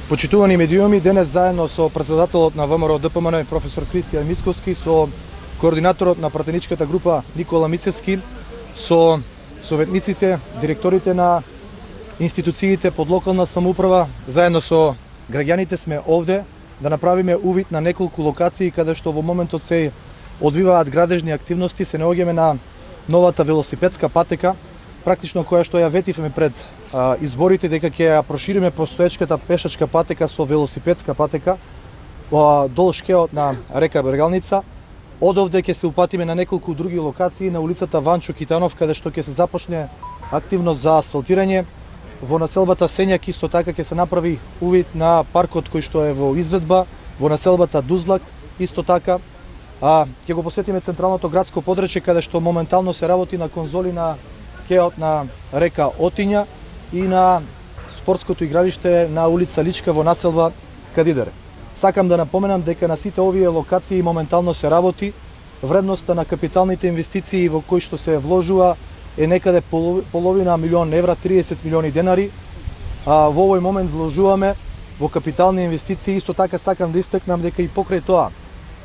Почитувани медиуми, денес заедно со председателот на ВМРО ДПМН професор Христијан Мицковски, со координаторот на пратеничката група Никола Мицевски, со советниците, директорите на институциите под локална самоуправа, заедно со граѓаните сме овде да направиме увид на неколку локации каде што во моментот се одвиваат градежни активности. Се наоѓаме на новата велосипедска патека, практично која што ја ветивме пред изборите дека ќе ја прошириме постоечката пешачка патека со велосипедска патека долу шкеот на река Бергалница. Од овде ќе се упатиме на неколку други локации на улицата Ванчо Китанов, каде што ќе се започне активност за асфалтирање. Во населбата Сењак исто така ќе се направи увид на паркот кој што е во изведба, во населбата Дузлак исто така. Ќе го посетиме централното градско подречје каде што моментално се работи на конзоли на кеот на река Отиња и на спортското игралиште на улица Личка во населба Кадидер. Сакам да напоменам дека на сите овие локации моментално се работи. Вредноста на капиталните инвестиции во кои што се вложува е некаде половина милион евра, 30 милиони денари. Во овој момент вложуваме во капитални инвестиции. Исто така сакам да истакнам дека и покрај тоа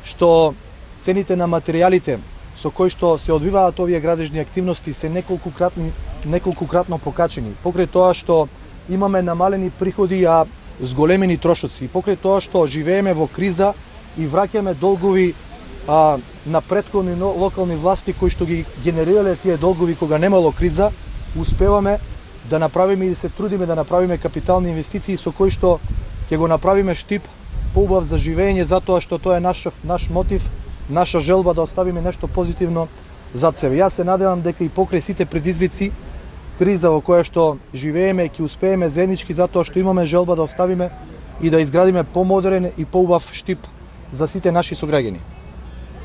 што цените на материјалите со кои што се одвиваат овие градежни активности се неколкукратно покачени. Покрај тоа што имаме намалени приходи, а зголемени трошоци. Покрај тоа што живееме во криза и враќаме долгови на претходни локални власти кои што ги генерирале тие долгови кога немало криза, успеваме да направиме и се трудиме да направиме капитални инвестиции со кои што ќе го направиме Штип поубав за живење, затоа што тоа е наш мотив, наша желба да оставиме нешто позитивно зад себе. Јас се надевам дека и покрај сите предизвици, криза во која што живееме, ќе успееме заеднички затоа што имаме желба да оставиме и да изградиме помодерен и поубав Штип за сите наши сограѓани.